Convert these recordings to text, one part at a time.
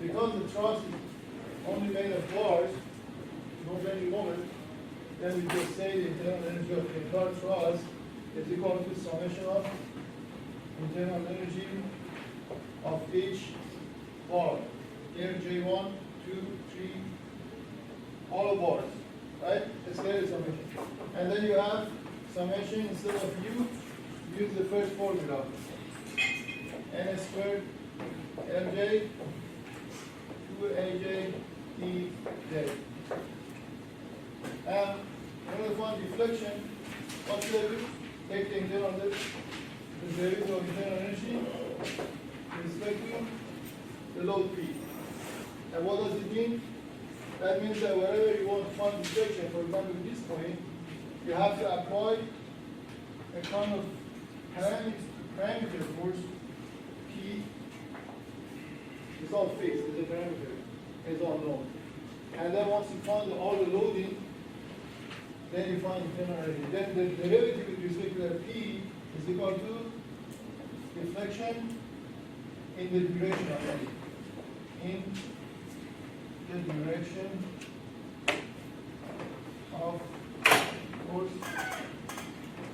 because the truss is only made of bars, no bending moment, then we just say the internal energy of the entire truss is equal to summation of internal energy of each bar. Here J1, 2, 3, all of bars, right? Let's get a summation. And then you have summation instead of U, use the first formula. N squared Lj 2AJ Tj. And in order to find deflection, what should I do? Take the internal the derivative of internal energy with respect to the load P. And what does it mean? That means that wherever you want to find deflection, for example, at this point, you have to apply a kind of parameter force P. It's all fixed, it's a parameter, it's all known. And then once you find all the loading, then you find internal energy. Then the derivative with respect to that P is equal to deflection in the direction of energy. In the direction of force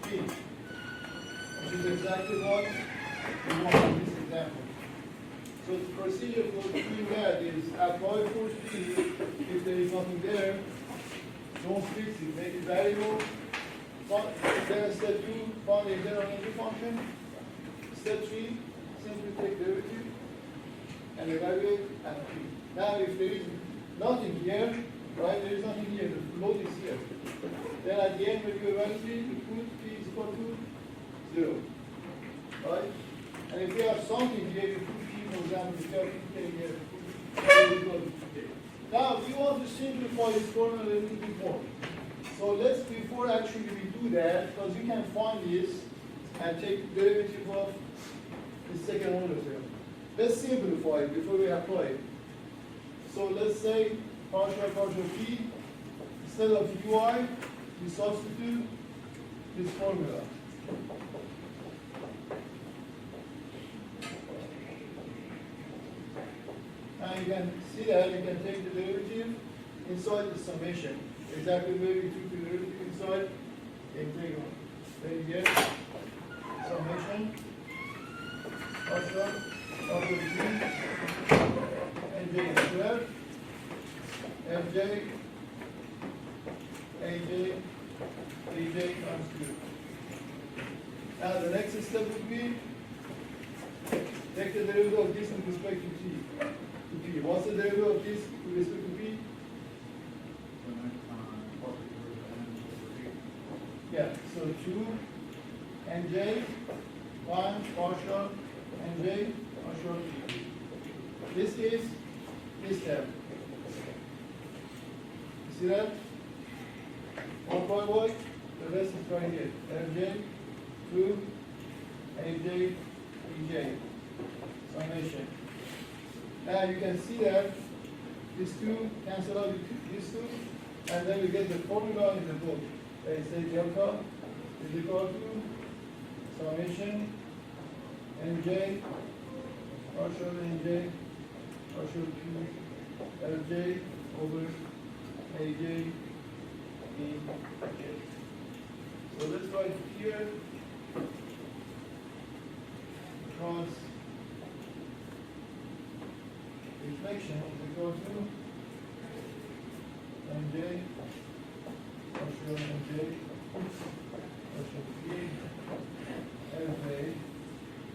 P, which is exactly what we want in this example. So the procedure for doing that is apply force P. If there is nothing there, don't fix it, make it variable. Then step 2, find the internal energy function. Step 3, simply take derivative and evaluate at P. Now if there is nothing here, right, there is nothing here, the load is here. Then at the end when you evaluate, you put P is equal to 0. Right? And if you have something here, you put P, for example, if you have P here, you put P is equal to K. Now we want to simplify this formula a little bit more. So let's, before actually we do that, because you can find this and take the derivative of the second order term. Let's simplify it before we apply it. So let's say partial P, instead of UI, we substitute this formula. And you can see that you can take the derivative inside the summation. Exactly where we took the derivative inside the integral. Then you get summation partial of the P Nj squared Fj Aj Dj times 2. Now the next step would be take the derivative of this with respect to T. What's the derivative of this with respect to P? Yeah, so 2 Nj 1 partial Nj partial P. This is this term. You see that? 1 by y, the rest is right here. Fj 2 Aj Dj. Summation. Now you can see that these two cancel out with these two, and then we get the formula in the book. They say delta is equal to summation Nj partial Nj partial P Lj over Aj Dj. So let's write here cross reflection is equal to Nj partial Nj partial P Lj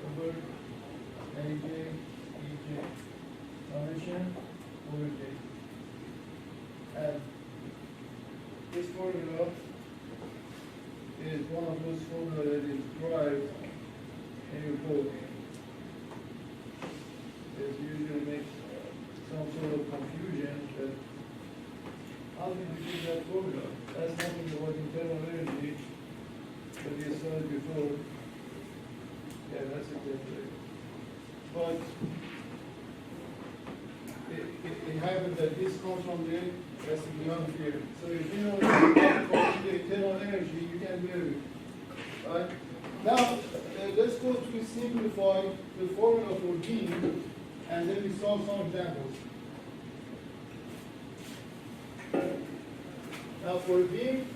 over Aj Dj summation over J. And this formula is one of those formulas that is derived in your book. It usually makes some sort of confusion that how did you get that formula? That's nothing about internal energy that we saw before. Yeah, that's exactly right. But it happens that this comes from the Castigliano theorem. So if you know the internal energy, you can vary it. Right? Now, let's go to simplify the formula for D and then we solve some examples. Now for a beam,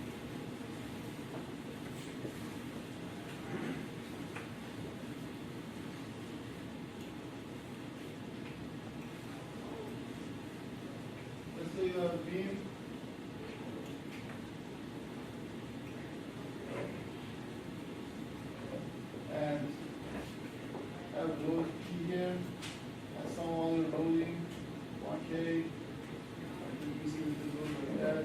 let's say you have a beam and have load P here and some other loading 1K. You see with the load like that.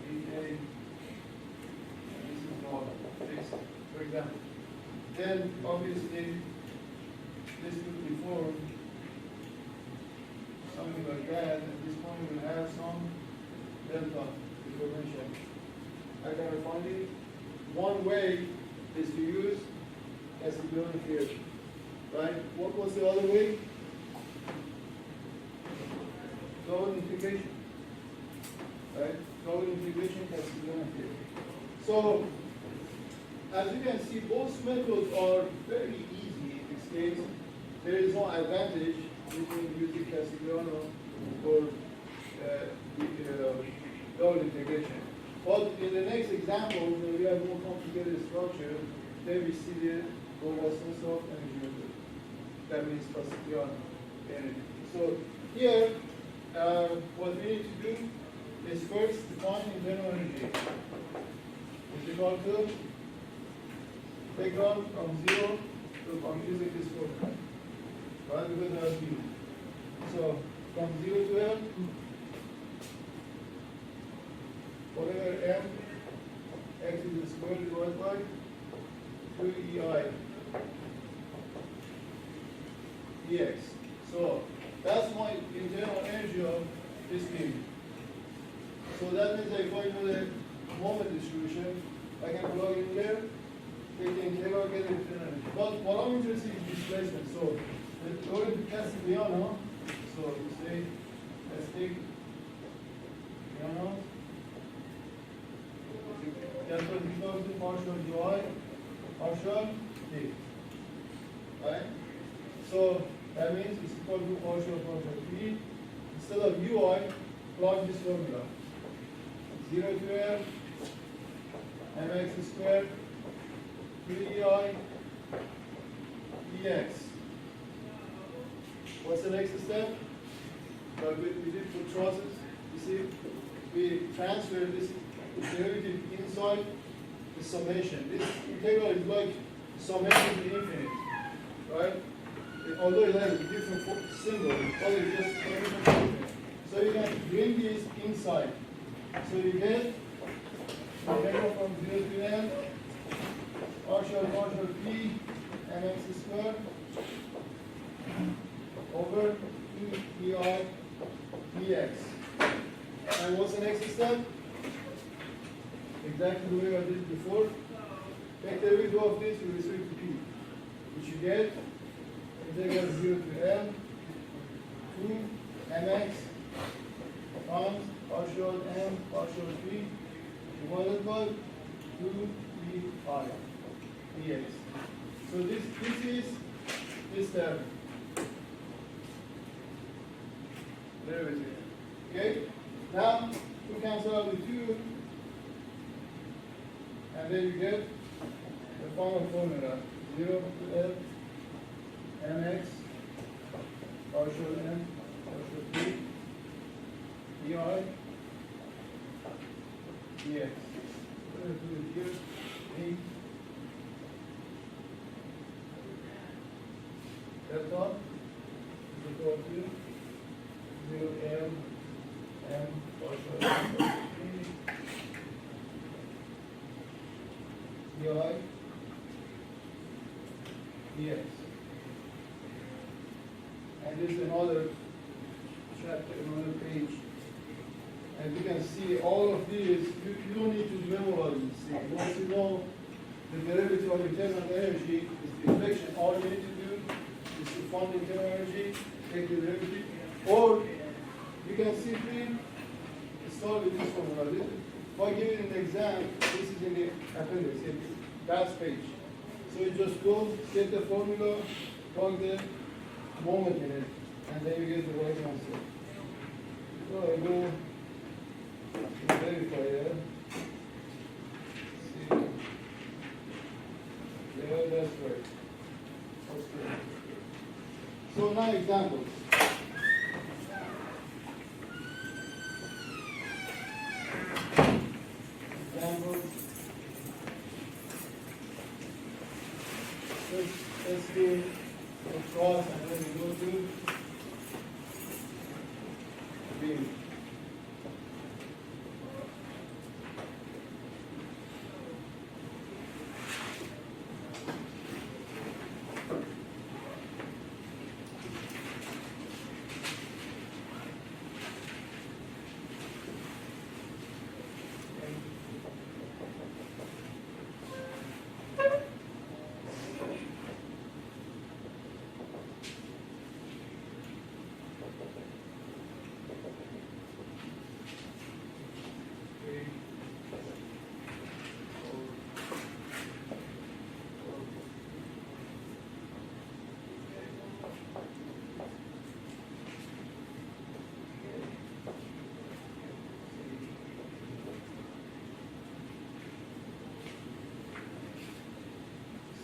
3K. And this is not fixed, for example. Then obviously this will be formed something like that. At this point we'll have some delta deformation. I gotta find it. One way is to use Castigliano theorem, right? What was the other way? Double integration, right? Double integration Castigliano theorem. So, as you can see, both methods are very easy in this case. There is no advantage between using Castigliano for double integration. But in the next example, when we have more complicated structure, then we see the robustness of energy method. That means Castigliano energy. So here, what we need to do is first define internal energy. It's equal to take on from 0 to, I'm using this formula, right? Because I have u. So from 0 to L, whatever m, x is the square divided by 2ei dx. So that's my internal energy of this beam. So that means if I know the moment distribution, I can plug in there, taking care of getting internal energy. But what I'm interested in is displacement. So going to Castigliano, so you say Castigliano. That's what we go to partial ui, partial d. Right? So that means it's equal to partial d. Instead of ui, plug this formula. 0 to L, mx squared, 3ei dx. What's the next step? Like we did for trusses. You see, we transfer this derivative inside the summation. This integral is like summation to infinite, right? Although it has a different symbol, but it's just summation to infinite. So you can bring this inside. So you get integral from 0 to n, partial p, mx squared, over 2ei dx. And what's the next step? Exactly the way I did it before. Take the derivative of this with respect to p, which you get integral 0 to n, 2 mx times partial m partial p divided by 2ei dx. So this is this term. Derivative. Okay? Now we cancel out the 2. And then you get the final formula 0 to L mx partial m partial p di dx. We're going to do it here. 8 delta is equal to 0 L m partial m partial p di dx. And this is another chapter, another page. And you can see all of these, you don't need to memorize this. Once you know the derivative of internal energy is the reflection, all you need to do is to find the internal energy, take the derivative, or you can simply start with this formula. If I give it an exam, this is in the appendix, in that page. So you just go, get the formula, plug the moment in it, and then you get the right answer. So I go to verifier. See. Yeah, that's right. That's good. So now examples. Examples. Let's do a cross and then we go to beam.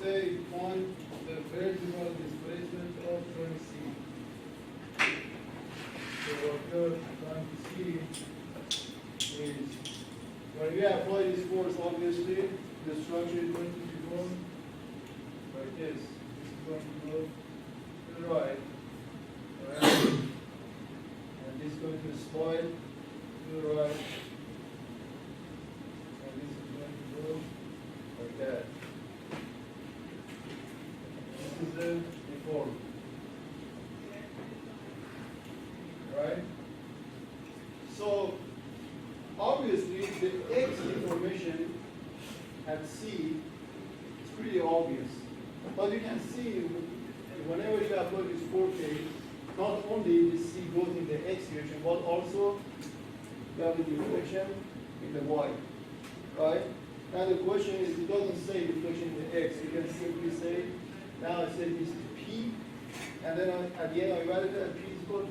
Say on the vertical displacement of turn C. So what you're trying to see is when you apply this force, obviously the structure is going to be formed like this. This is going to go to the right, and this is going to slide to the right, and this is going to go like that. This is the deform. Right? So obviously the X deformation at C is pretty obvious. But you can see whenever you apply this 4K, not only the C goes in the X direction, but also you have the deflection in the Y. Right? Now the question is, it doesn't say deflection in the X. You can simply say, now I say this is P, and then at the end I evaluate that P is equal to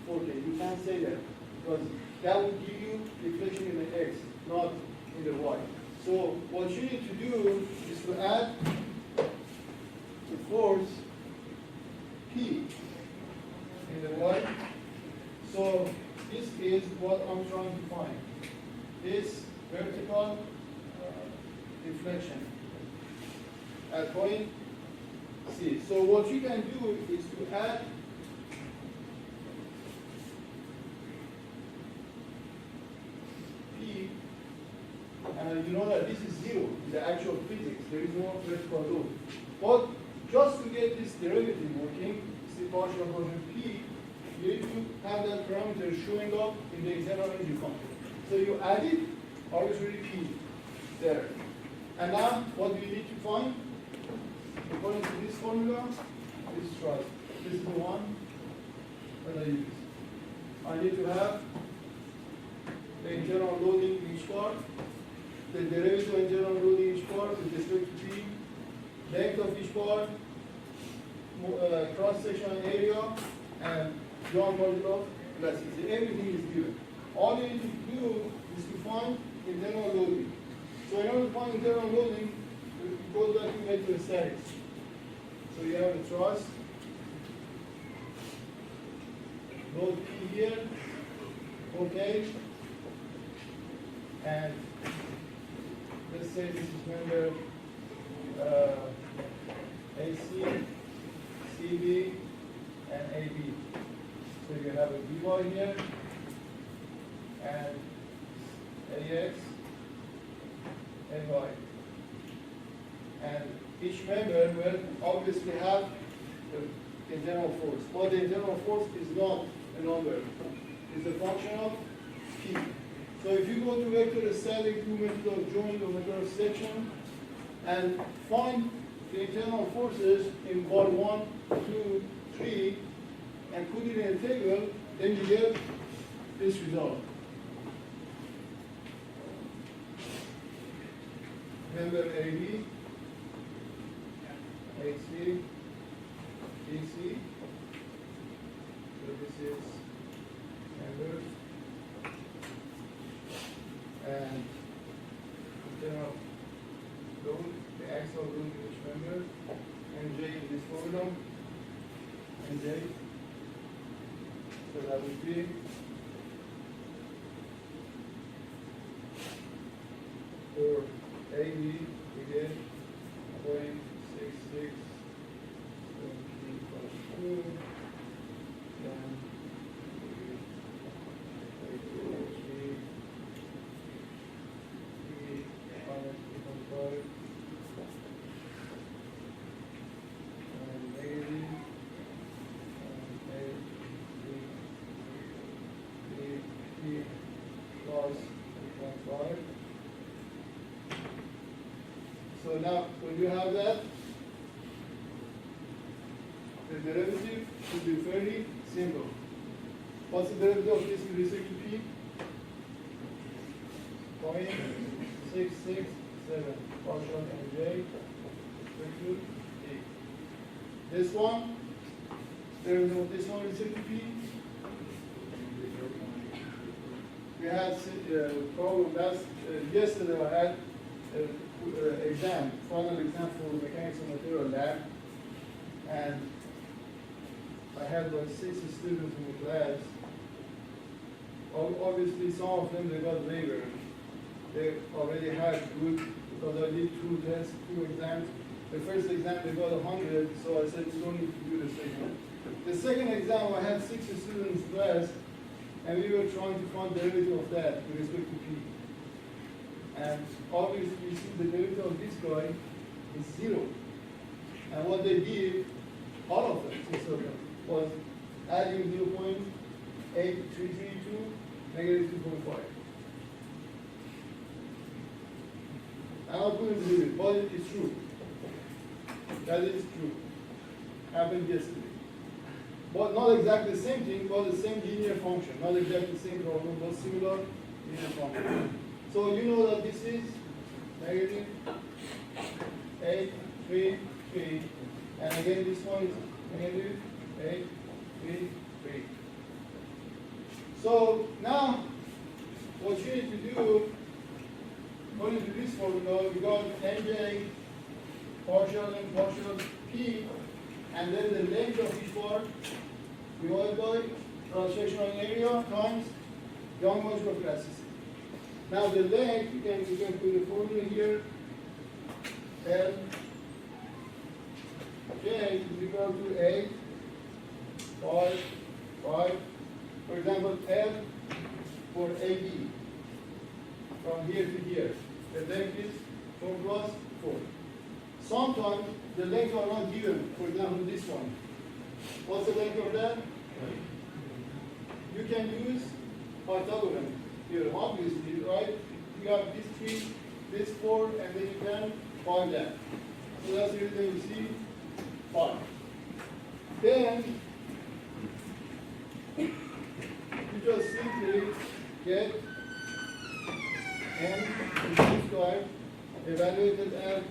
4K. You can't say that, because that would give you deflection in the X, not in the Y. So what you need to do is to add the force P in the Y. So this is what I'm trying to find. This vertical deflection at point C. So what you can do is to add P, and you know that this is zero in the actual physics. There is no vertical load. But just to get this derivative working, see partial function P, you need to have that parameter showing up in the external energy function. So you add it, arbitrary P there. And now what do you need to find? According to this formula, this thrust. This is the one that I use. I need to have the internal loading in each part, the derivative of internal loading in each part with respect to P, length of each part, cross-sectional area, and Young modulus of elasticity. Everything is given. All you need to do is to find internal loading. So in order to find internal loading, we go back to electrostatics. So you have a truss, load P here, okay, and let's say this is member AC, CB, and AB. So you have a BY here, and AX, AY. And each member will obviously have the internal force. But the internal force is not a number. It's a function of P. So if you go to vector static, do method of joint or method of section, and find the internal forces in bar 1, 2, 3, and put it in a table, then you get this result. Member AB, AC, DC. So this is member. And internal load, the axial load in each member, Nj in this formula, Nj. So that would be for AB, we get 0.66 plus 2, then so now, when you have that, the derivative should be fairly simple. What's the derivative of this with respect to P? 0.667 partial Nj respect to P. This one, derivative of this one with respect to P. We had problem yesterday. I had final exam for mechanics and material lab, and I had like 60 students in the class. Obviously, some of them they got waiver. They already had good, because I did 2 tests, 2 exams. The first exam they got 100, so I said you don't need to do the second. The second exam I had 60 students in class, and we were trying to find the derivative of that with respect to P. And obviously, you see the derivative of this guy is 0. And what they did, all of them, was adding 0.8332, negative 2.5. And I couldn't believe it, but it's true. That is true. Happened yesterday. But not exactly the same thing, but the same linear function. Not exactly the same problem, but similar linear function. So you know that this is negative 8, 3, 3. And again, this one is negative 8, 3, 3. So now, what you need to do, according to this formula, we got Nj partial and partial P, and then the length of each part divided by cross-sectional area times Young modular of plasticity. Now the length, you can put the formula here. L J is equal to 8, 5, 5. For example, L for AB from here to here. The length is 4 plus 4. Sometimes the length are not given. For example, this one. What's the length of that? You can use Pythagorean here, obviously, right? You have this 3, this 4, and then you can find that. So that's the reason you see 5. Then you just simply get n squared evaluated at,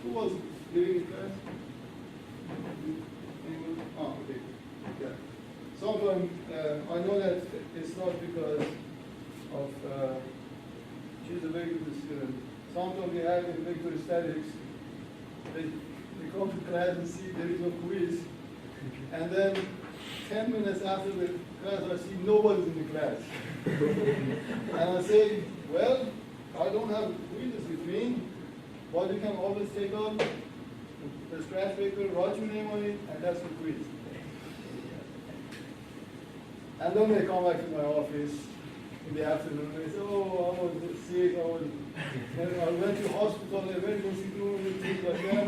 who was giving it class? Oh, okay. Yeah. Sometimes I know that it's not because of she's a very good student. Sometimes we have in vector statics, they come to class and see there is no quiz, and then 10 minutes after the class, I see nobody's in the class. And I say, well, I don't have quizzes with me, but you can always take out the scratch paper, write your name on it, and that's the quiz. And then they come back to my office in the afternoon, and they say, oh, I was sick, I went to hospital, emergency room, and things like that.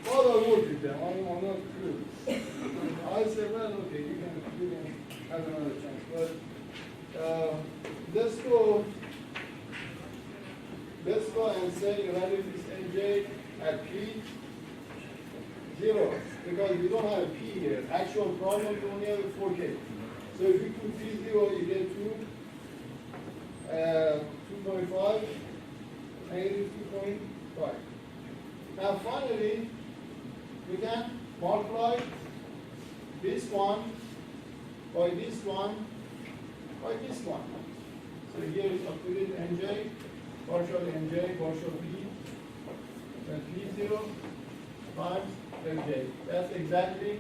Well, I work with them, I'm not good. I said, well, okay, you can have another chance. But let's go and say evaluate this Nj at P 0, because we don't have a P here. Actual problem, we only have a 4K. So if you put P 0, you get 2.5, negative 2.5. Now finally, we can multiply this one by this one by this one. So here is updated nj, partial nj, partial b, and p0 times lj. That's exactly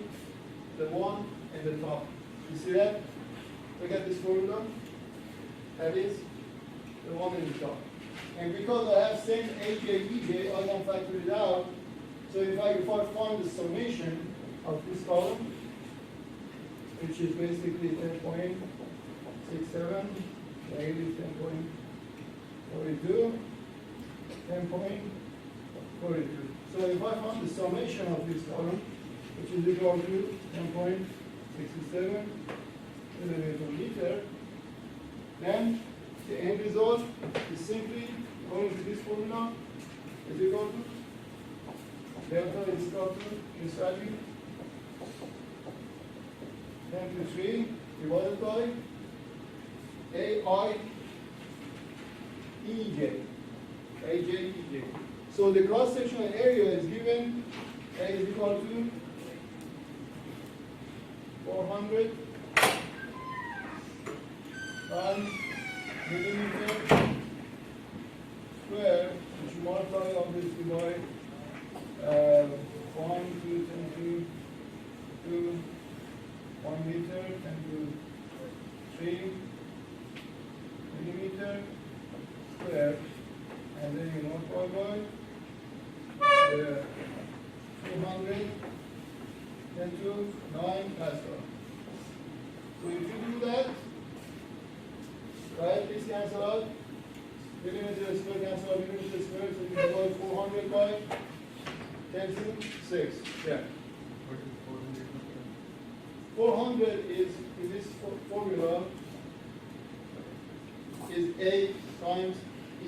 the one at the top. You see that? Look at this formula. That is the one in the top. And because I have same aj, ej, I can factor it out. So if I find the summation of this column, which is basically 10.67, negative 10.42, 10.42. So if I find the summation of this column, which is equal to 10.67 millimeter, then the end result is simply, according to this formula, is equal to delta is equal to this value 10 to 3 divided by AI EJ. AJ EJ. So the cross-sectional area is given A is equal to 400 times millimeter square, which you multiply obviously by 1, 2, 10 to 1 meter, 10 to 3 millimeter square, and then you multiply by 200, 10 to 9 Pascal. So if you do that, right, please cancel out. Millimeter square cancel out millimeter square, so you divide 400 by 10 to 6. Yeah. 400 is, in this formula, is A times E.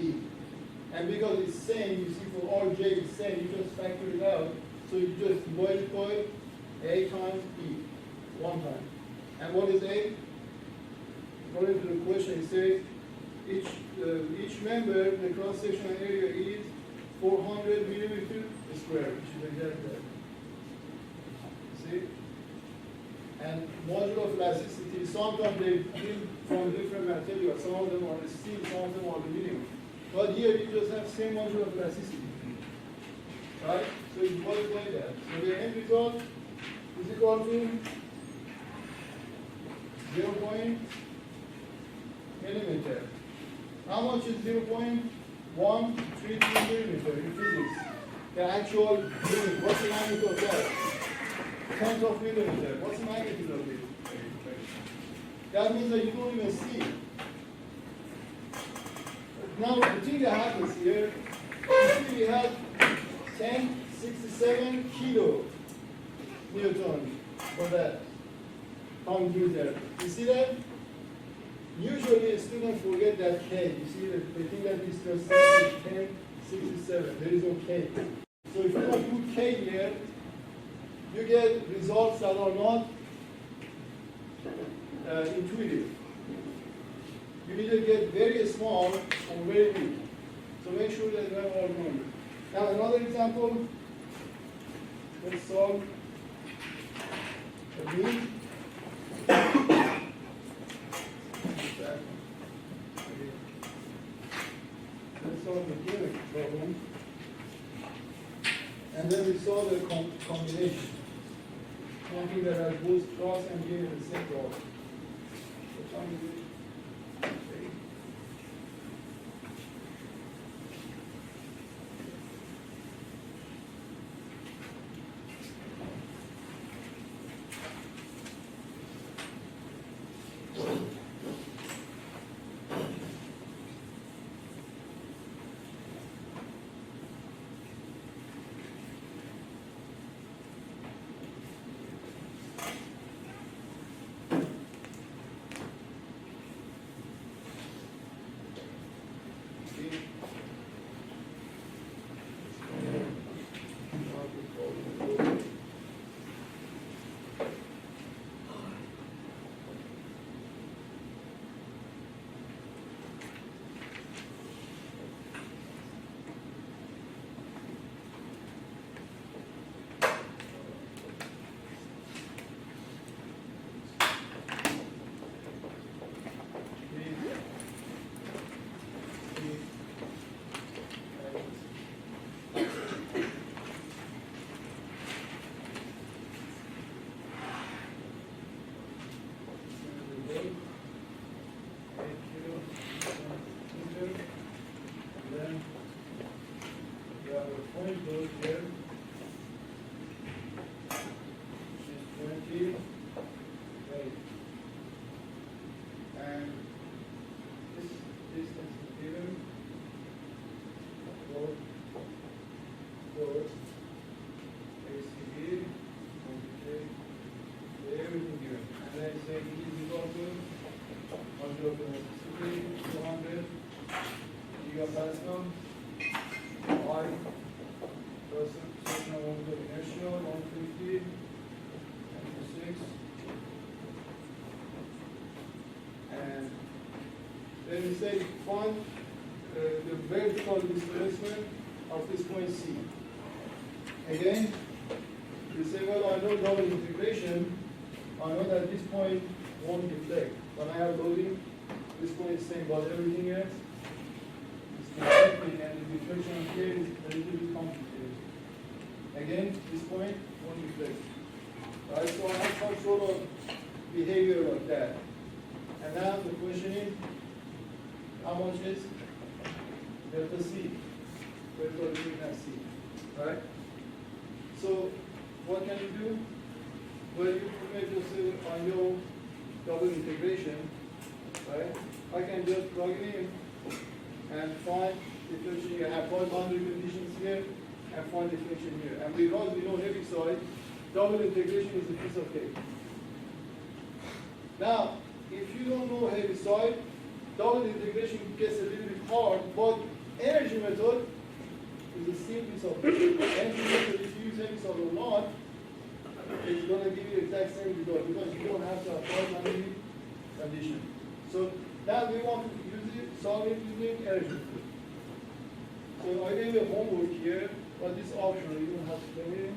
And because it's same, you see for all J it's same, you just factor it out. So you just divide it by A times E, one time. And what is A? According to the question, it says each member, the cross-sectional area is 400 millimeter square, which is exactly that. See? And modular of elasticity, sometimes they build from different materials. Some of them are steel, some of them are aluminum. But here you just have same modular of elasticity. Right? So you multiply that. So the end result is equal to 0.1 millimeter. How much is 0.133 millimeter in physics? The actual unit. What's the magnitude of that? Tenth of millimeter. What's the magnitude of it? That means that you don't even see it. Now the thing that happens here, you see we have 1067 kilo Newton for that computer. You see that? Usually students forget that K. You see that they think that it's just 1067. There is no K. So if you don't put K here, you get results that are not intuitive. You either get very small or very big. So make sure that you have all numbers. Now another example, let's solve a B. Let's solve the cubic problem. And then we solve the combination. Something that has both cross and gain in the same problem. So field, right? And this distance is given for ACB, okay, everything given. And then say E is equal to 200 gigapascal, I, section of the inertial, 150, and 6. And then we say find the vertical displacement of this point C. Again, you say, well, I know double integration. I know that this point won't deflect. When I have loading, this point is same, but everything else is deflecting, and the deflection here is a little bit complicated. Again, this point won't deflect. Right? So I have some sort of behavior like that. And now the question is, how much is delta C? Vertical between C. Right? So what can you do? Well, you may just say on your double integration, right? I can just plug it in and find deflection. You have five boundary conditions here and find deflection here. And because we know heavy side, double integration is a piece of cake. Now, if you don't know heavy side, double integration gets a little bit hard, but energy method is a still piece of cake. Energy method, if you use heavy side or not, it's going to give you the exact same result because you don't have to apply boundary condition. So now we want to use it, solve it using energy method. So I gave you a homework here, but this optional, you don't have to do anything.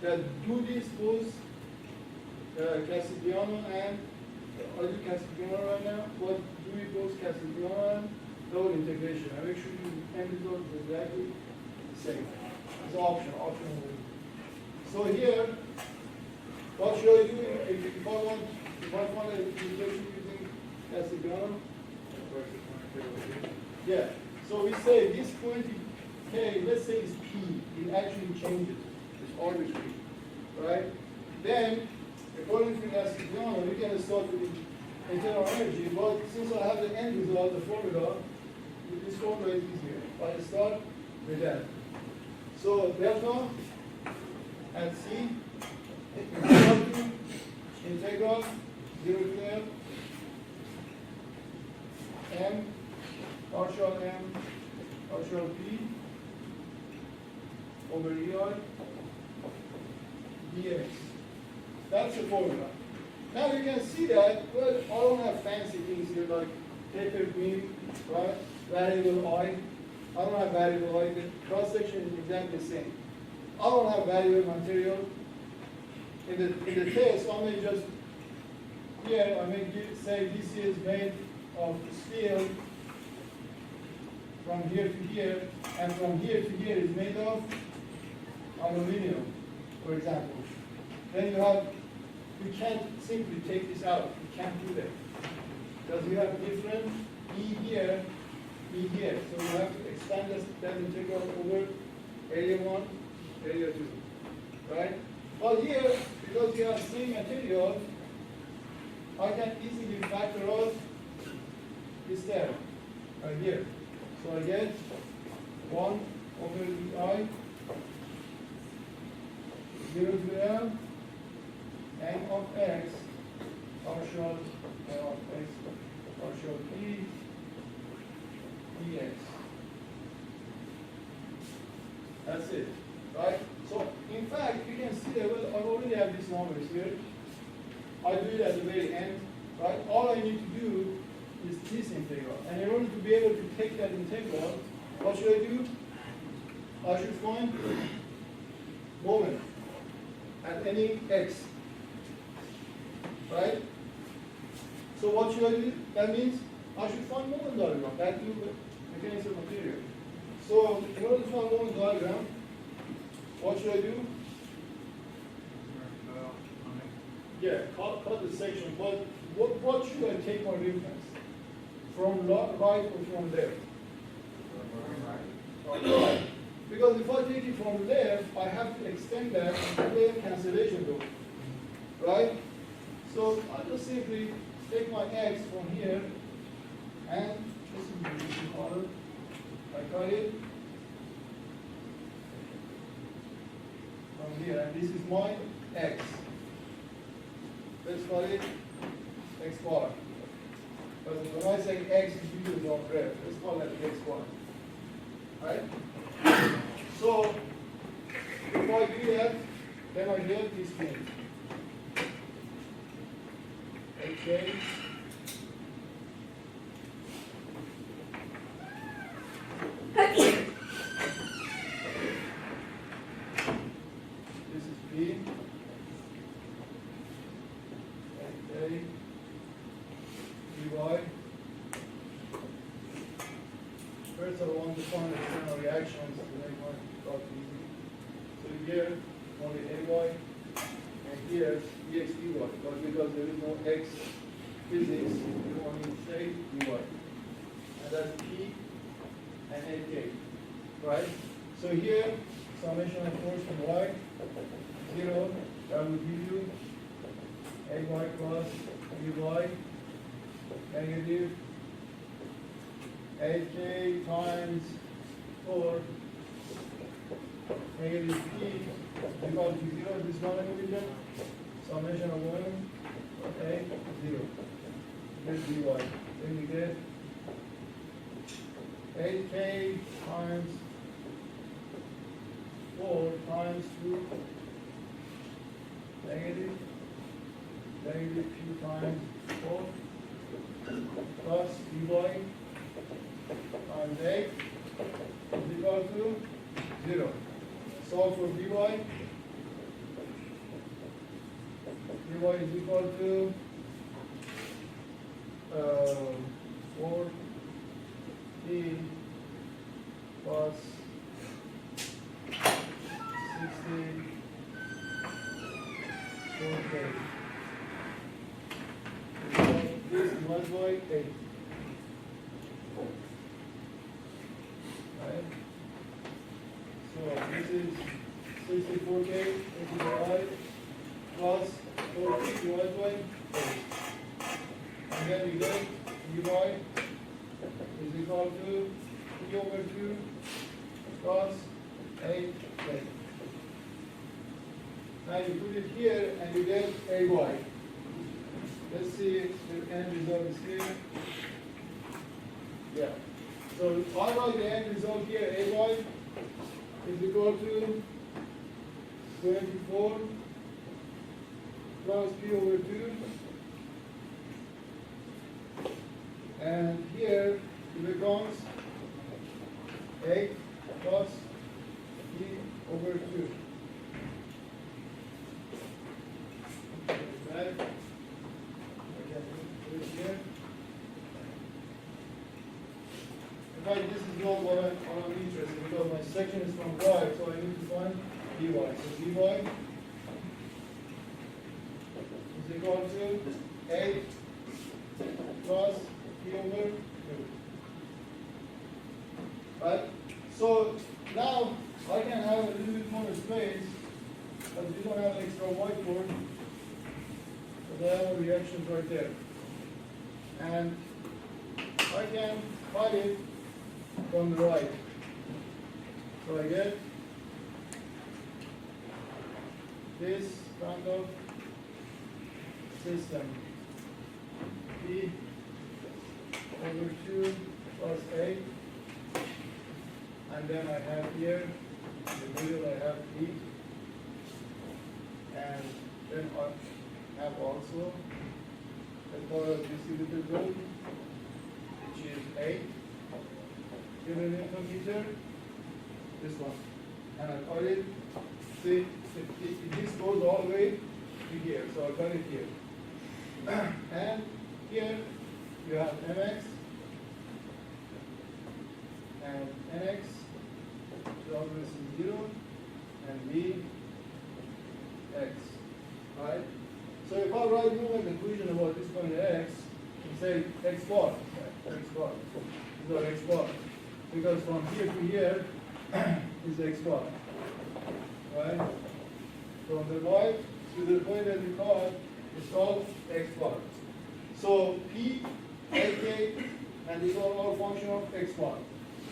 That do this both Castigliano and I do Castigliano right now, but do it both Castigliano and double integration. And make sure you end result is exactly the same. It's optional. So here, what should I do if I want a integration using Castigliano? Yeah. So we say this point K, let's say is P. It actually changes. It's arbitrary, right? Then, according to Castigliano, we can start with the internal energy. But since I have the end result, the formula, this formula is easier. I start with that. So delta at C is equal to integral 0 to M partial P over EI dx. That's the formula. Now you can see that, well, I don't have fancy things here like taper beam, right? Variable I. I don't have variable I. The cross section is exactly the same. I don't have variable material. In the test, I may just here I may say this is made of steel from here to here, and from here to here is made of aluminum, for example. Then you can't simply take this out. You can't do that. Because you have different E here, E here. So you have to expand that integral over area 1, area 2. Right? But here, because you have same material, I can easily factor out this term right here. So I get 1 over EI 0 to M M of X partial M of X partial P dx. That's it, right? So in fact, you can see that I already have these numbers here. I do it at the very end, right? All I need to do is this integral. And in order to be able to take that integral, what should I do? I should find moment at any x, right? So what should I do? That means I should find moment diagram, back to the mechanics of material. So in order to find moment diagram, what should I do? Yeah, cut the section, but what should I take my reference? From right or from left? Right. Because if I take it from left, I have to extend that and play a cancellation rule. right? So I'll just simply take my x from here and this is the color. I cut it from here, and this is my x. Let's call it x bar. But when I say x, it's usually on red. Let's call that x bar. Right? So if I do that, then I get this thing. Okay. This is B. Okay. Dy. First, I want to find the external reactions to make my job easy. So here, only Ay, and here, dx dy. But because there is no x physics, we only say dy. And that's P and AK, right? So here, summation of force from y, 0, that will give you Ay plus dy, negative AK times 4, negative P, equal to 0, this one equation, summation of 1, A, 0. Get dy. Then you get 8K times 4 times 2, negative P times 4, plus dy times 8 is equal to 0. Solve for dy. Dy is equal to 4T plus 64K. This divided by 8. Right? So this is 64K plus 4T divided by 8. And then we get dy is equal to P over 2 plus 8K. Now you put it here and you get Ay. Let's see if the end result is here. Yeah. So I write the end result here, Ay is equal to 24 plus P over 2. And here it becomes 8 plus P over 2. Right? Okay, put it here. In fact, this is not what I'm interested in because my section is from y, so I need to find dy. So dy is equal to 8 plus P over 2. Right? So now I can have a little bit more space, but we don't have an extra whiteboard. So there are reactions right there. And I can write it from the right. So I get this kind of system. P over 2 plus 8. And then I have here, in the middle I have P. And then I have also the power of distributed load, which is 8. Given Newton meter, this one. And I cut it, see, this goes all the way to here, so I cut it here. And here you have mx and nx, the obvious is 0, and v x, right? So if I write movement equation about this point x, you say x bar, right? X bar, these are x bar. Because from here to here is x bar, right? From the right to the point that we call is called x bar. So p, ak, and these are all function of x bar,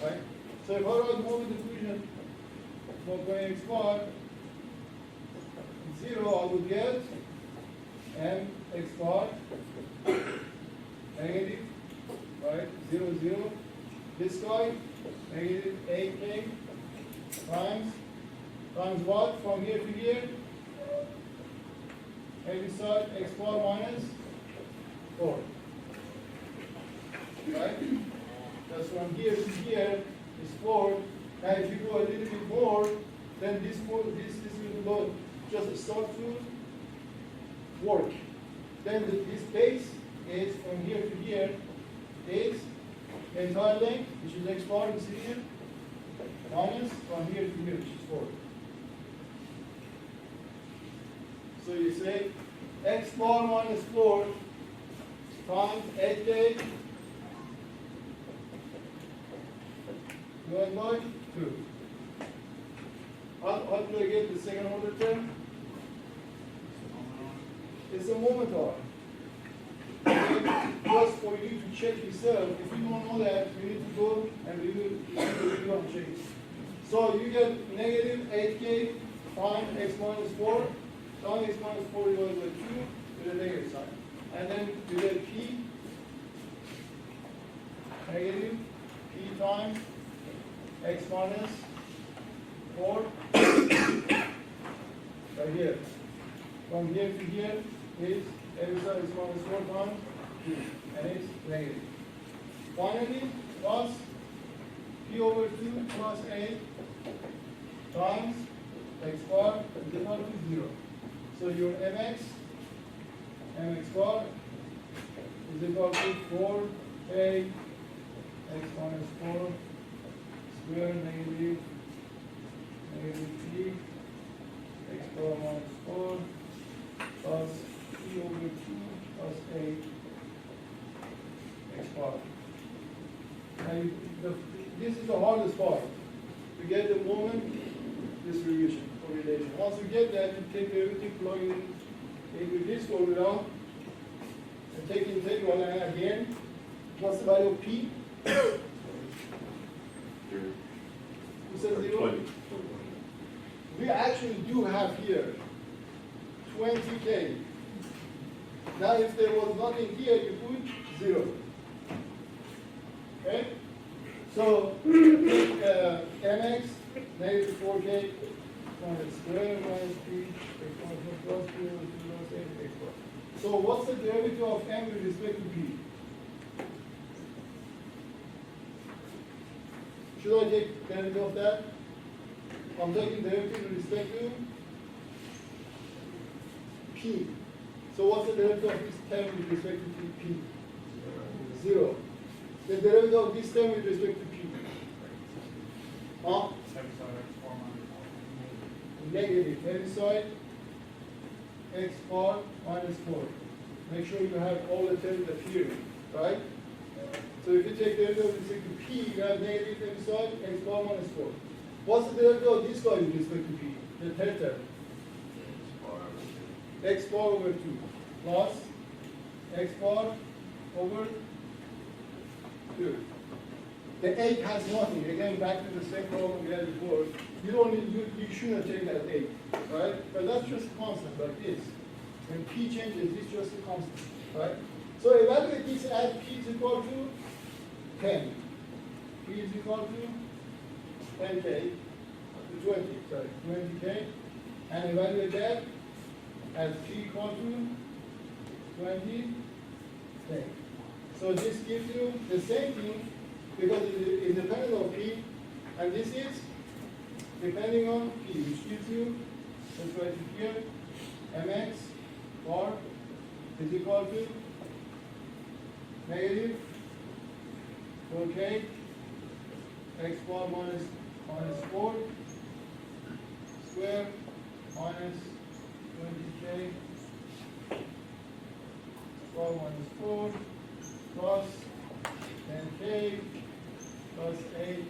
right? So if I write moment diffusion for going x bar 0, I would get m x bar negative, right? 0, 0. This guy negative ak times what from here to here? Every side x bar minus 4. Right? That's from here to here is 4. And if you go a little bit more, then this will go just start to work. Then this base is from here to here is entire length, which is x bar, you see here, minus from here to here, which is 4. So you say x bar minus 4 times 8k divided by 2. How do I get the second order term? It's a moment arm. Just for you to check yourself, if you don't know that, you need to go and review and check it. So you get negative 8k times x minus 4 times x minus 4 divided by 2 with a negative sign. And then you get p negative p times x minus 4 right here. From here to here is every side is minus 4 times 2, and it's negative. Finally, plus p over 2 plus 8 times x bar is equal to 0. So your mx bar is equal to 4k x minus 4 square negative p x bar minus 4 plus p over 2 plus 8 x bar. Now this is the hardest part, to get the moment distribution or relation. Once you get that, you take everything, plug it into this formula, and take the integral, and again, what's the value of p? Who says 0? We actually do have here 20k. Now if there was nothing here, you put 0. Okay? So take mx negative 4k minus square minus p x minus plus 2 plus 8 x bar. So what's the derivative of m with respect to p? Should I take derivative of that? I'm taking derivative with respect to p. So what's the derivative of this term with respect to p? 0. The derivative of this term with respect to p? Huh? Negative. Every side x bar minus 4. Make sure you have all the terms appearing, right? So if you take the derivative with respect to p, you have negative every side x bar minus 4. What's the derivative of this guy with respect to p? The third term. X bar over 2 plus x bar over 2. The 8 has nothing. Again, back to the same problem we had before. You shouldn't take that 8, right? But that's just a constant like this. When p changes, it's just a constant, right? So evaluate this at p is equal to 10. P is equal to 10k, to 20, sorry, 20k. And evaluate that at p equal to 20k. So this gives you the same thing because it is independent of p, and this is depending on p, which gives you, let's write it here, mx bar is equal to negative 4k x bar minus 4 square minus 20k bar minus 4 plus 10k plus 8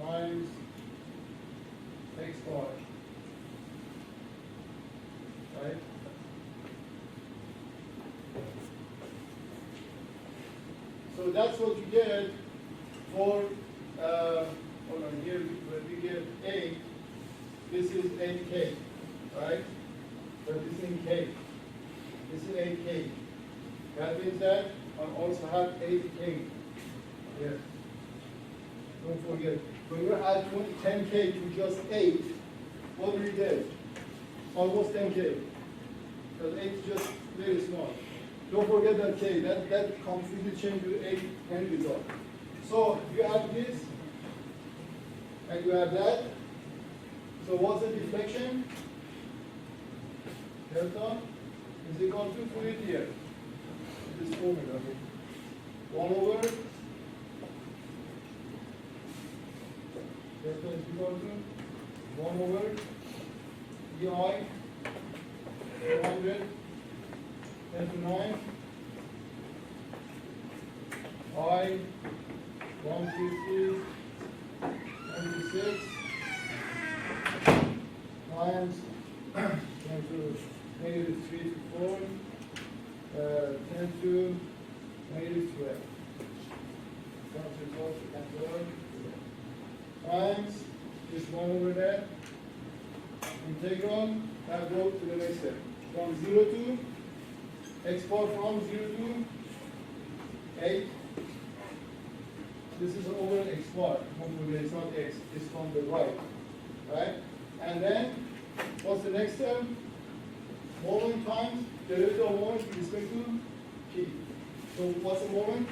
times x bar. Right? So that's what you get for, hold on, here when we get 8, this is 8K, right? But this is in K. This is 8K. That means that I also have 8K here. Don't forget, when you add 10K to just 8, what do you get? Almost 10K. Because 8 is just very small. Don't forget that K, that completely changes to 8 end result. So you add this, and you add that. So what's the deflection? Delta is equal to fluid here. This formula. 1 over delta is equal to 1 over EI 400 10 to 9 I 150 96 times 10 to negative 3 to 4 10 to negative 12 times this 1 over there integral. Now go to the next step from 0 to x bar from 0 to 8. This is over x bar. Hopefully it's not x, it's from the right. Right? And then what's the next step? Moment times derivative of moment with respect to t. So what's the moment?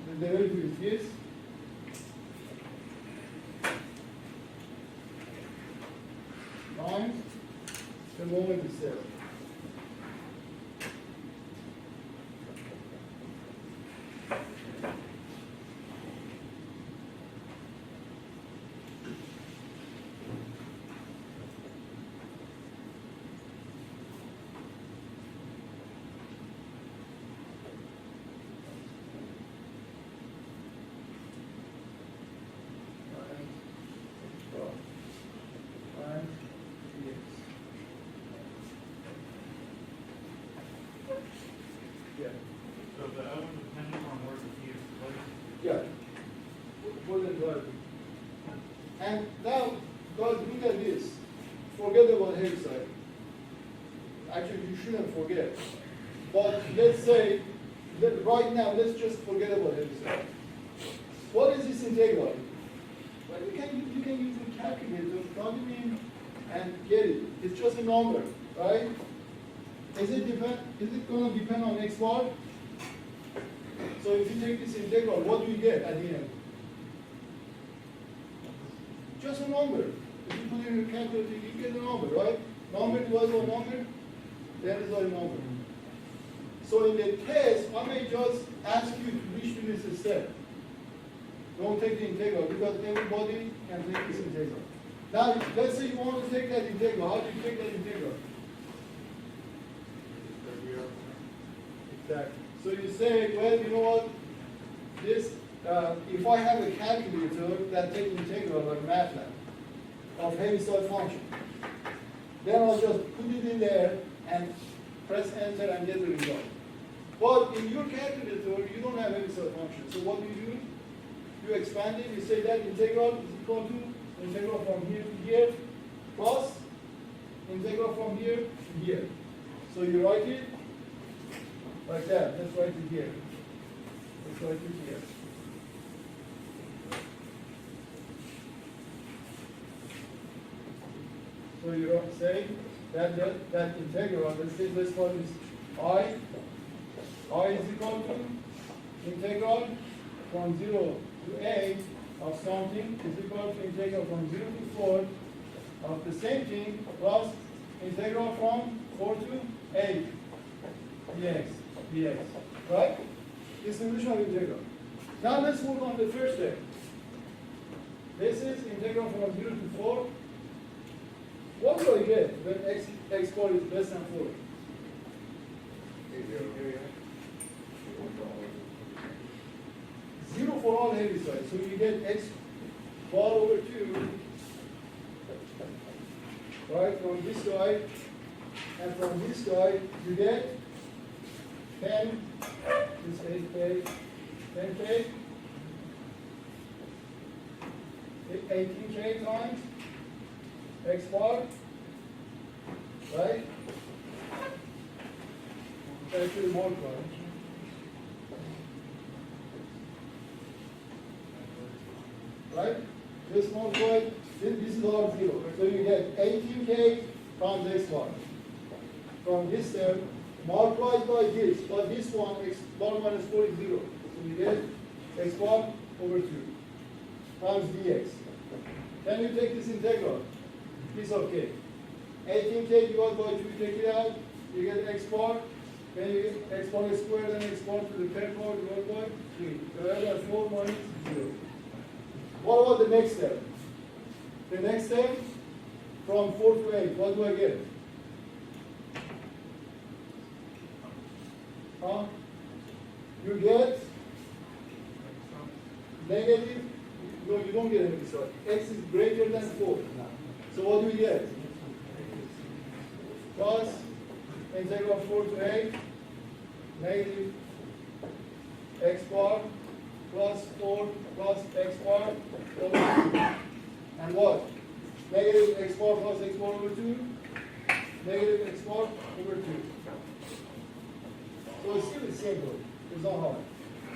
The derivative is this. Times the moment itself. So the oven depending on where the heat is placed? Yeah. More than 12. And now, guys, look at this. Forget about heavy side. Actually, you shouldn't forget. But let's say, that right now, let's just forget about heavy side. What is this integral? Well, you can use a calculator, plug it in, and get it. It's just a number, right? Is it going to depend on x bar? So if you take this integral, what do you get at the end? Just a number. If you put it in your calculator, you get a number, right? Number divided by number, that is our number. So in the test, I may just ask you to reach to this step. Don't take the integral because everybody can take this integral. Now, let's say you want to take that integral. How do you take that integral? Exactly. So you say, well, you know what? This, if I have a calculator that takes integral like MATLAB of Heaviside function, then I'll just put it in there and press enter and get the result. But in your calculator, you don't have Heaviside function. So what do? You expand it. You say that integral is equal to integral from here to here plus integral from here to here. So you write it like that. Let's write it here. Let's write it here. So you say that integral, let's call this I. I is equal to integral from 0 to a of something is equal to integral from 0 to 4 of the same thing plus integral from 4 to 8 dx. Right? This solution of integral. Now let's work on the first step. This is integral from 0 to 4. What do I get when x bar is less than 4? Zero for all heavy sides. So you get x bar over 2 right, from this guy, and from this guy, you get 10, this 8K, 10K, 18K times X bar, right? Actually multiply. Right? This multiply, this is all 0. So you get 18K times X bar. From this term, multiplied by this, but this one, X bar minus 4 is 0. So you get X bar over 2 times dx. Then you take this integral, piece of cake. 18K divided by 2, take it out, you get X bar, then you get X bar squared and X bar to the third power divided by 3. So that's 4 minus 0. What about the next step? The next step, from 4 to 8, what do I get? Huh? You get negative, no, you don't get anything, sorry. X is greater than 4. So what do we get? Plus integral 4 to 8, negative X bar plus 4 plus X bar over 2. And what? Negative X bar plus X bar over 2, negative X bar over 2. So it's still simple. It's not hard.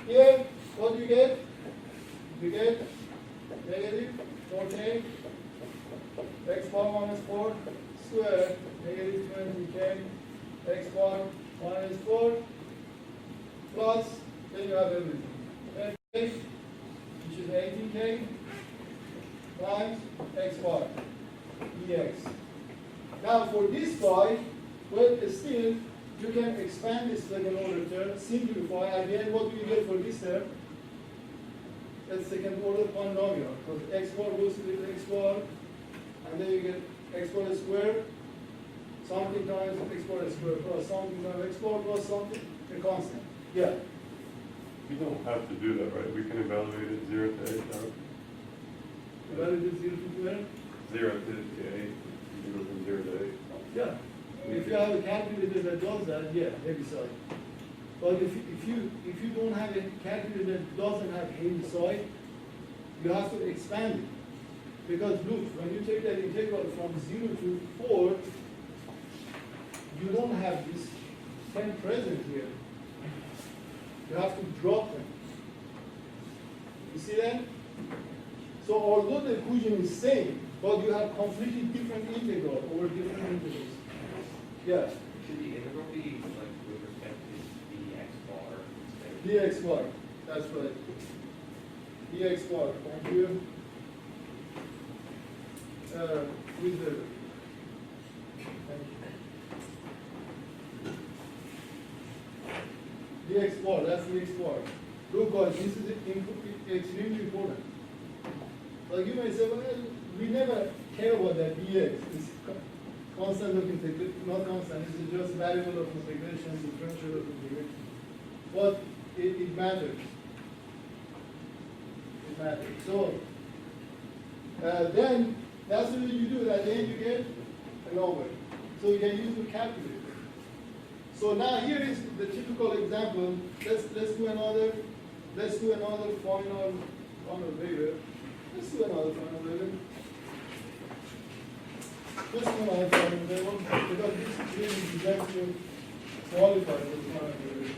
Here, what do you get? You get negative 4K X bar minus 4 squared, negative 20K X bar minus 4 plus, then you have everything. 10K, which is 18K times X bar dx. Now for this guy, well, still, you can expand this second order term, simplify. At the end, what do you get for this term? That's second order polynomial. Because X bar goes to the X bar, and then you get X bar squared, something times X bar squared plus something times X bar plus something, a constant. Yeah. We don't have to do that, right? We can evaluate it 0 to 8 now. Evaluate it 0 to 12? 0 to 8. You go from 0 to 8. Yeah. If you have a calculator that does that, yeah, heavy side. But if you don't have a calculator that doesn't have heavy side, you have to expand it. Because look, when you take that integral from 0 to 4, you don't have this 10 present here. You have to drop them. You see that? So although the equation is same, but you have completely different integral over different integrals. Yeah. Should the integral be like with respect to the x bar? dx bar. That's right. dx bar. Thank you. With the. dx bar. That's dx bar. Look, guys, this is extremely important. Like you may say, well, we never care about that dx. It's constant of integration, not constant, it's just variable of integration, differential of integration. But it matters. It matters. So, then, that's what you do. At the end, you get an over. So you can use the calculator. So now here is the typical example. Let's do another final waiver. Let's do another final waiver. Just one I found there one because this really is designed to qualify for the final waiver.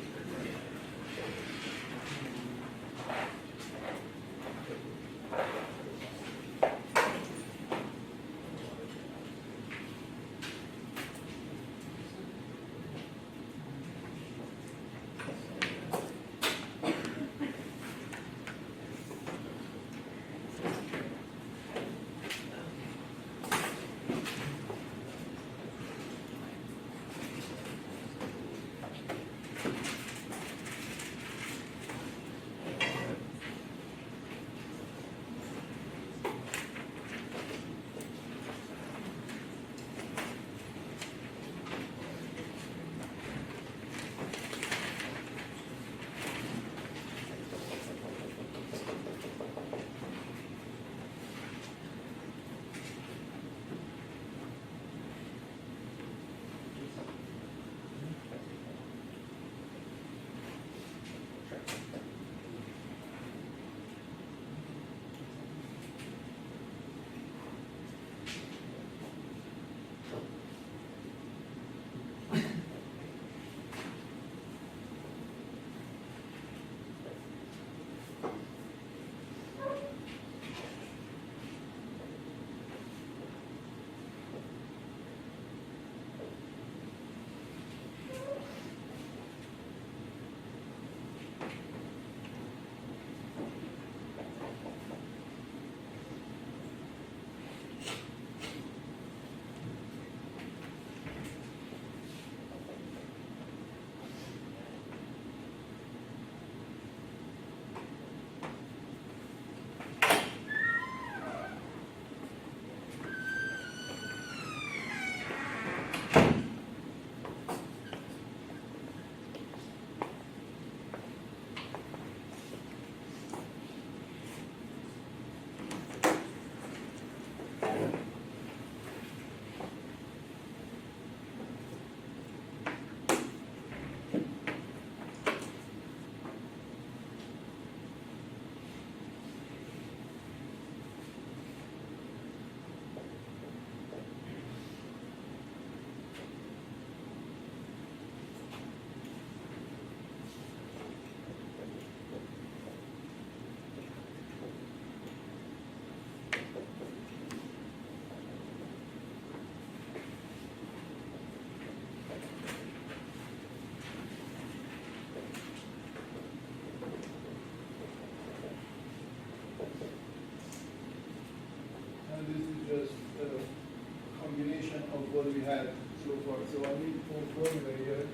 combination of what we had so far. So I need more formula here.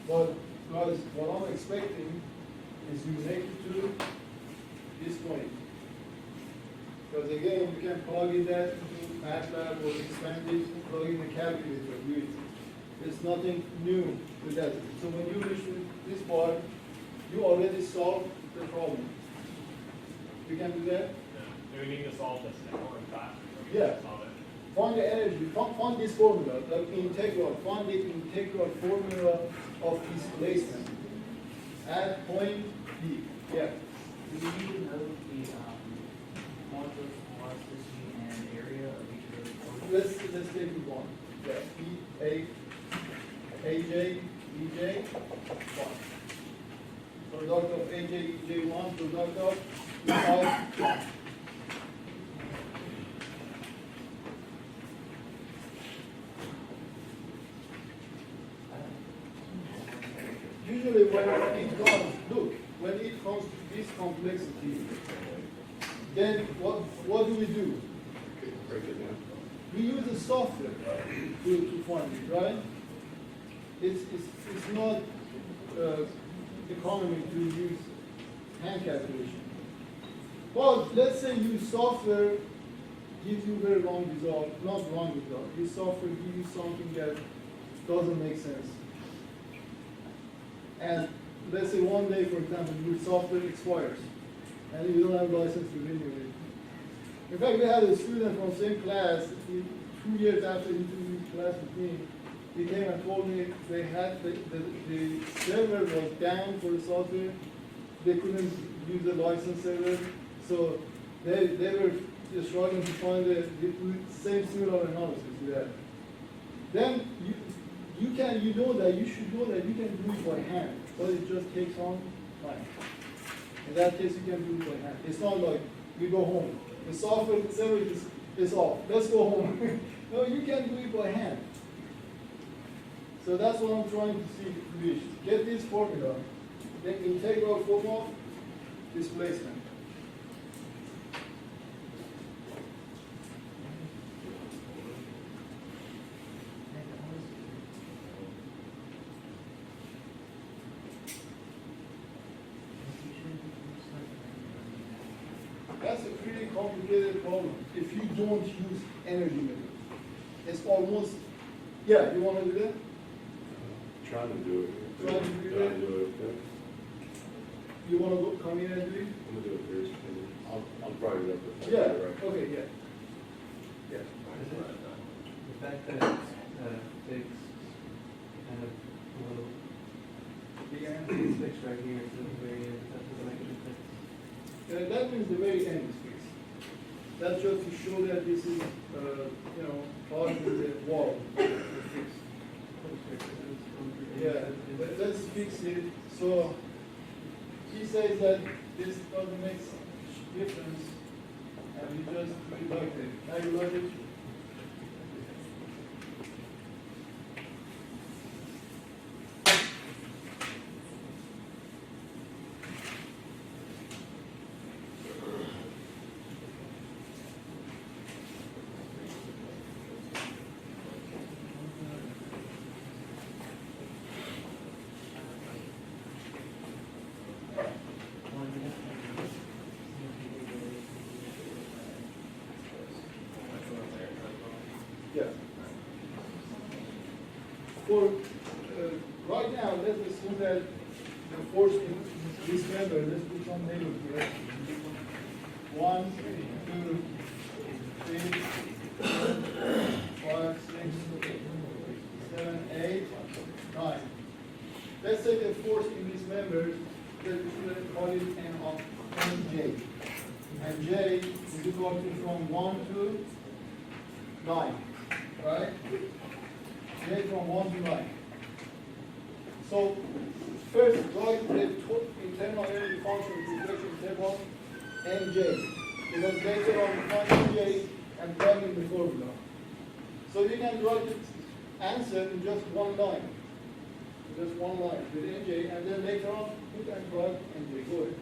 But guys, what I'm expecting is you make it to this point. Because again, you can plug in that into MATLAB or expand it, plug in the calculator, do it. There's nothing new with that. So when you reach this part, you already solved the problem. You can do that? Do we need to solve this more faster? Yeah. Solve it. Find the energy, find this formula, like integral, find the integral formula of displacement at point B. Yeah. Do we need to know the modulus, velocity, and area of each of those coordinates? Let's take the one. Yeah. AJ, EJ, 1. Product of AJ, EJ, 1, product of EI, 1. Usually when it comes, look, when it comes to this complexity, then what do we do? Break it down. We use the software to find it, right? It's not economy to use hand calculation. But let's say you software gives you very wrong result, not wrong result. This software gives you something that doesn't make sense. And let's say one day, for example, your software expires and you don't have a license to renew it. In fact, we had a student from same class, 2 years after he took class with me, he came and told me they had the server was down for the software. They couldn't use the license server. So they were just struggling to find the same similar analysis we had. Then you know that you should know that you can do it by hand, but it just takes on time. In that case, you can do it by hand. It's not like you go home. The software server is off. Let's go home. No, you can do it by hand. So that's what I'm trying to see reach. Get this formula, the integral form of displacement. That's a pretty complicated problem if you don't use energy method. It's almost, yeah, you want to do that? Trying to do it. Trying to do Trying that? to do it, yeah. You want to go come in and do it? I'm gonna do it first, and I'll probably do it. Yeah, okay, yeah. Yeah. The fact that it's fixed, kind of a little, it's fixed right here, so the very end, that doesn't actually fix. That means the very end is fixed. That's just to show that this is, part of the wall. It's fixed. Yeah, but let's fix it. So he says that this doesn't make difference, and we just rewrite it. Can you write it? Yeah. For right now, let's assume that the force in this member, let's put some label here. 1, 2, 3, 4, 5, 6, 7, 8, 9. Let's say the force in this member, let's call it N of Nj. And J is equal to from 1 to 9. Right? J from 1 to 9. So first write the internal energy function with reflection interval Nj. Because later on we find Nj and plug in the formula. So you can write the answer in just one line. Just one line with Nj, and then later on put and plug Nj. Go ahead.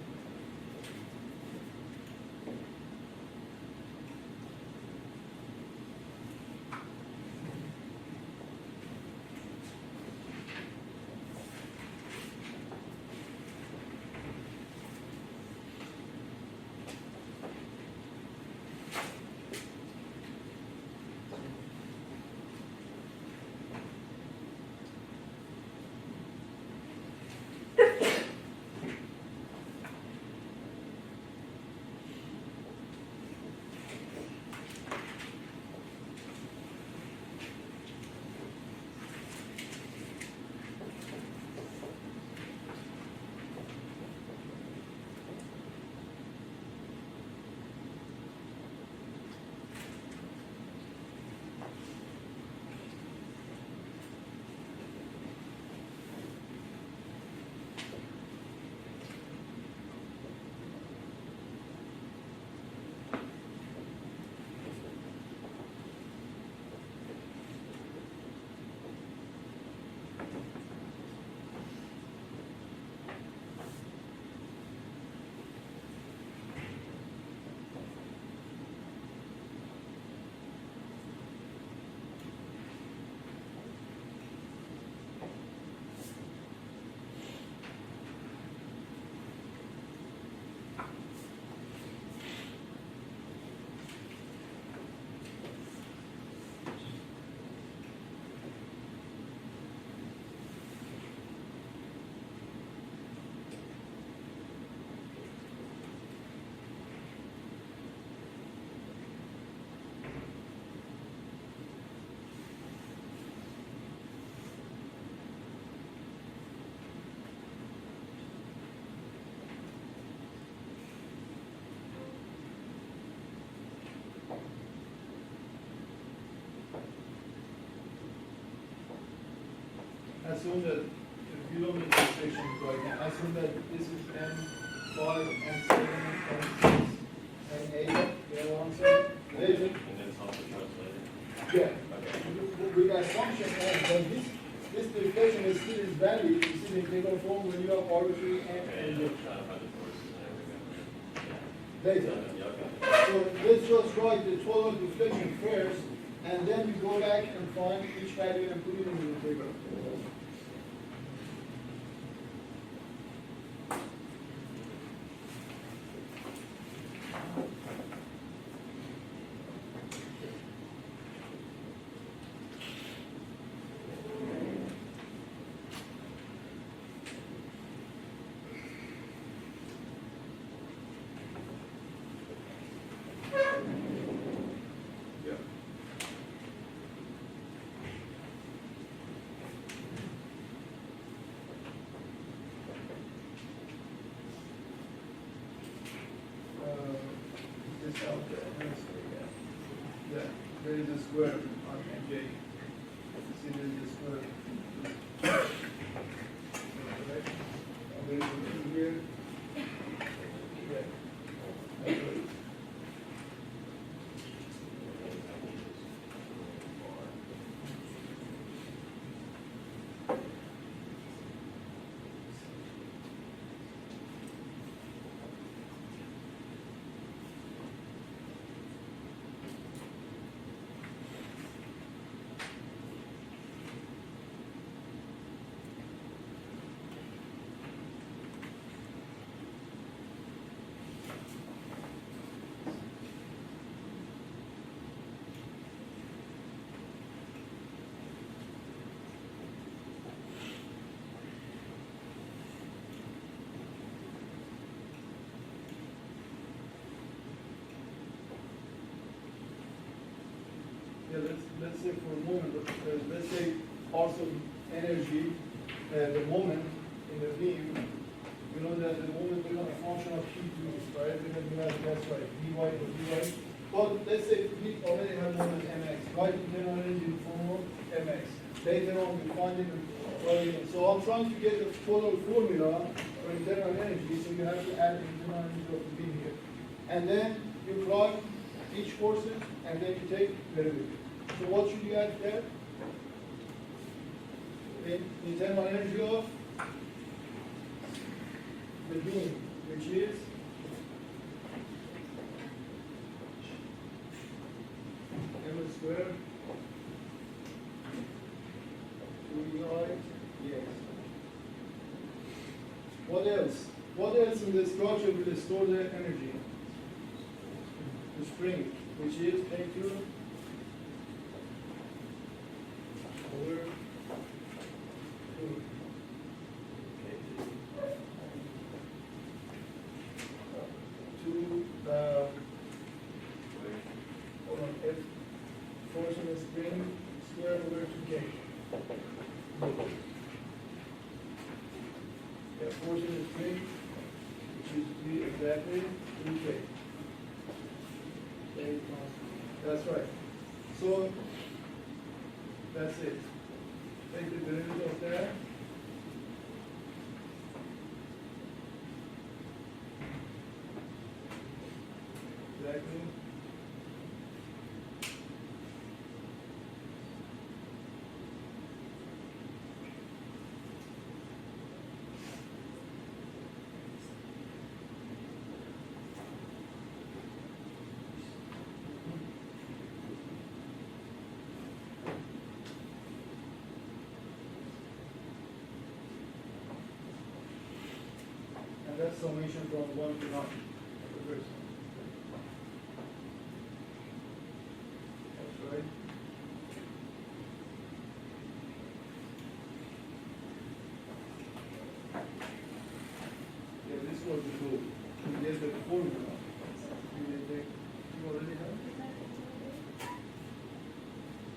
assume that, if you don't need this section right now, assume that this is M5, M7, M6, and 8, you know what I'm saying? Later, And then something else later. yeah, Okay. with assumption M, but this deflection is still is valid, you see the integral form when you have arbitrary M Okay, and yeah, J. trying to find the forces and everything. Later. Yeah, okay. So let's just write the total deflection first, and then we go back and find each value and put it in the integral. Yeah. This out there, yeah, there is a square on J. See, there is a square. Right? And there is a two here. Yeah. That's right. Yeah, let's say for a moment, let's say also energy, the moment in the beam, you know that the moment becomes a function of heat units, right? Because we have, that's right, dy or dy. But let's say we already have moment mx, right? Internal energy in the form of mx. Later on, we find it in. So I'm trying to get the total formula for internal energy, so you have to add the internal energy of the beam here. And then you plug each forces, and then you take derivative. So what should you add there? The internal energy of the beam, which is m squared 2ei dx. What else? What else in the structure will store the energy? The spring, which is K2 over 2. Hold on, F force on the spring squared over 2K. Yeah, force on the spring, which is to be exactly 2K. That's right. So that's it. Take the derivative of that. Exactly. And that's summation from 1 to 9. The first one. That's right. Yeah, this was the goal. To get the formula. You already have it?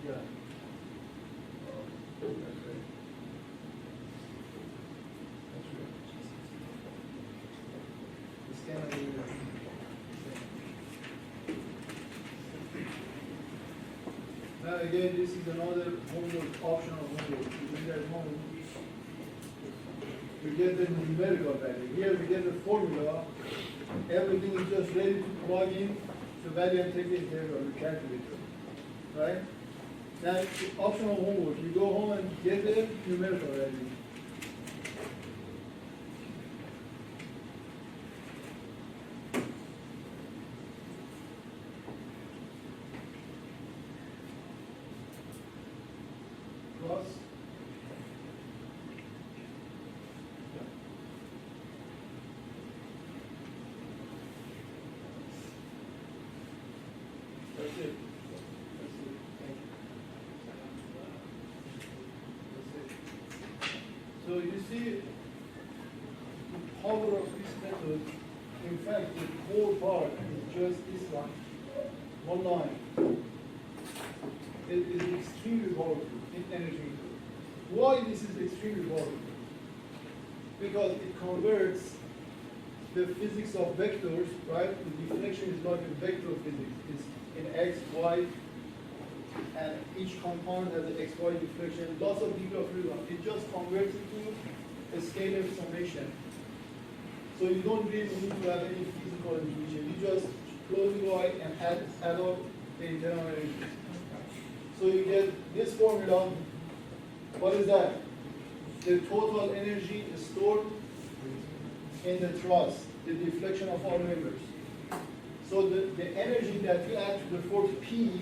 Yeah. That's right. That's right. It's kind of now again, this is another homework, optional homework. You do that home. We get the numerical value. Here we get the formula. Everything is just ready to plug in the value and take it there on the calculator. Right? Now, it's optional homework. You go home and get the numerical value. Plus. That's it. That's it. Thank you. That's it. So you see the power of this method. In fact, the whole part is just this one line. It is extremely powerful in energy. Why this is extremely powerful? Because it converts the physics of vectors, right? The deflection is like a vector physics. It's in x, y, and each component has an x, y deflection. Lots of degree of freedom. It just converts it to a scalar summation. So you don't really need to have any physical intuition. You just close the y and add up the internal energy. So you get this formula. What is that? The total energy is stored in the truss, the deflection of all members. So the energy that you add to the force P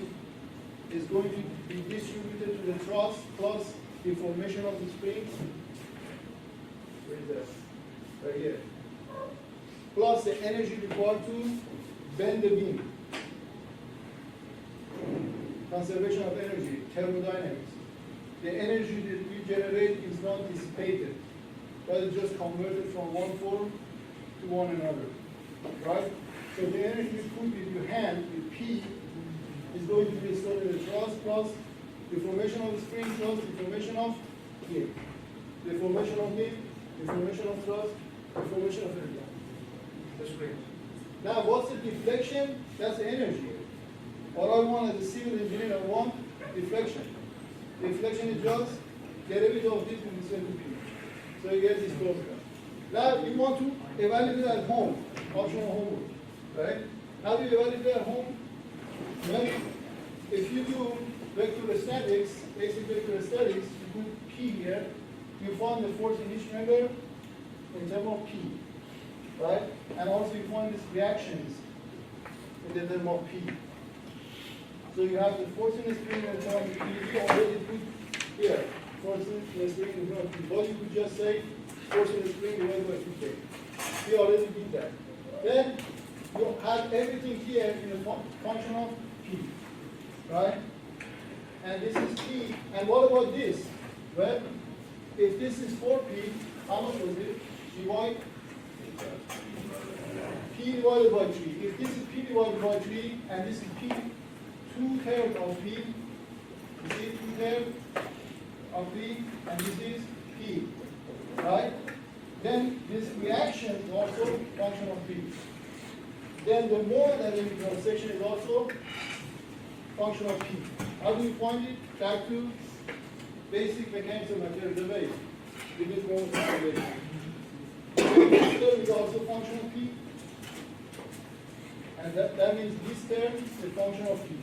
is going to be distributed to the truss plus the formation of the spring. Where is that? Right here. Plus the energy required to bend the beam. Conservation of energy, thermodynamics. The energy that we generate is not dissipated, but it's just converted from one form to one another, right? So the energy you put with your hand, with P, is going to be stored in the truss plus the formation of the spring plus the formation of beam. The formation of beam, the formation of truss, the formation of the spring. Now what's the deflection? That's the energy. What I want as a civil engineer, I want deflection. Deflection is just derivative of this with respect to P. So you get this formula. Now you want to evaluate at home, optional homework, right? How do you evaluate at home? Well, if you do vector statics, basic vector statics, you put P here, you find the force in each member in terms of P, right? And also you find these reactions in the term of P. So you have the force in the spring and the term of P. You already put here, force in the spring and the term of P. But you could just say force in the spring divided by 2K. We already did that. Then you have everything here in the function of P, right? And this is P. And what about this? Well, if this is 4P, how much was it? Gy? P divided by 3. If this is P divided by 3, and this is P, 2/3 of P, you see 2/3 of P, and this is P, right? Then this reaction is also function of P. Then the more that in cross section is also function of P. How do you find it? Back to basic mechanics of material debate. We did more debate. This is also function of P. And that means this term is a function of P.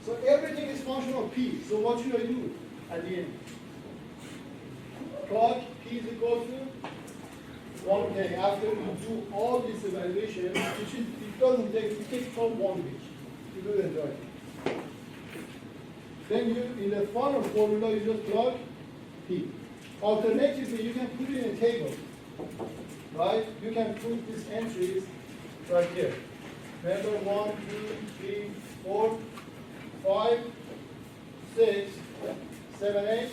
So everything is function of P. So what should I do at the end? Plug P is equal to 1K. After you do all this evaluation, it doesn't take, it takes from 1 week. You do the enjoy. Then you, in the final formula, you just plug P. Alternatively, you can put it in a table, right? You can put these entries right here. Remember 1, 2, 3, 4, 5, 6, 7, 8.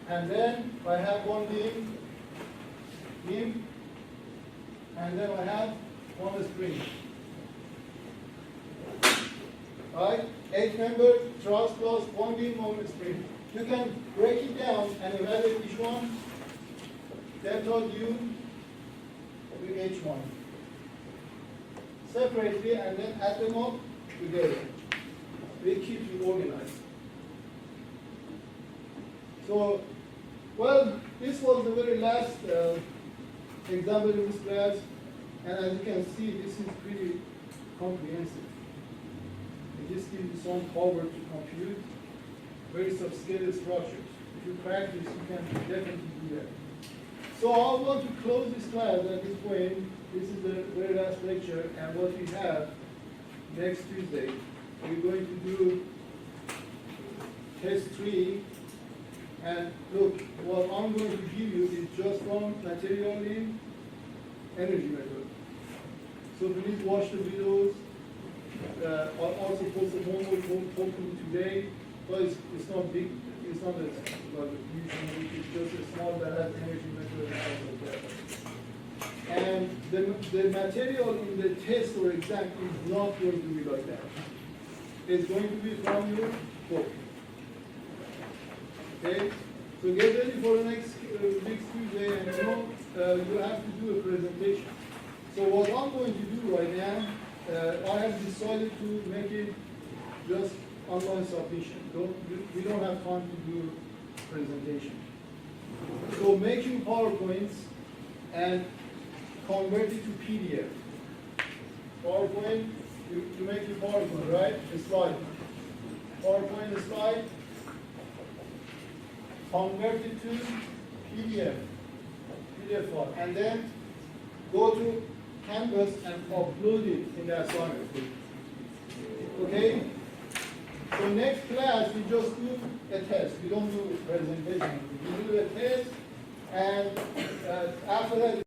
And then I have one beam, and then I have one spring. Right? 8 member truss plus one beam, one spring. You can break it down and evaluate each one. Delta U with H1. Separately and then add them up together. they keep you organized. So, well, this was the very last example in this class, and as you can see, this is pretty comprehensive. It just gives you some power to compute very subscale structures. If you practice, you can definitely do that. So I want to close this class at this point. This is the very last lecture, and what we have next Tuesday, we're going to do test 3. And look, what I'm going to give you is just from materially energy method. So please watch the videos. I'll also post the homework hopefully today, but it's not big. It's not a huge homework. It's just a small balance energy method and all of that. And the material in the test or exam is not going to be like that. It's going to be from your book. Okay, so get ready for the next Tuesday, and you have to do a presentation. So what I'm going to do right now, I have decided to make it just online submission. We don't have time to do presentation. So make your PowerPoints and convert it to PDF. PowerPoint, you make your PowerPoint, right? A slide. PowerPoint, a slide. Convert it to PDF file, and then go to Canvas and upload it in the assignment. Okay? So next class, we just do a test. We don't do a presentation. We do a test, and after that,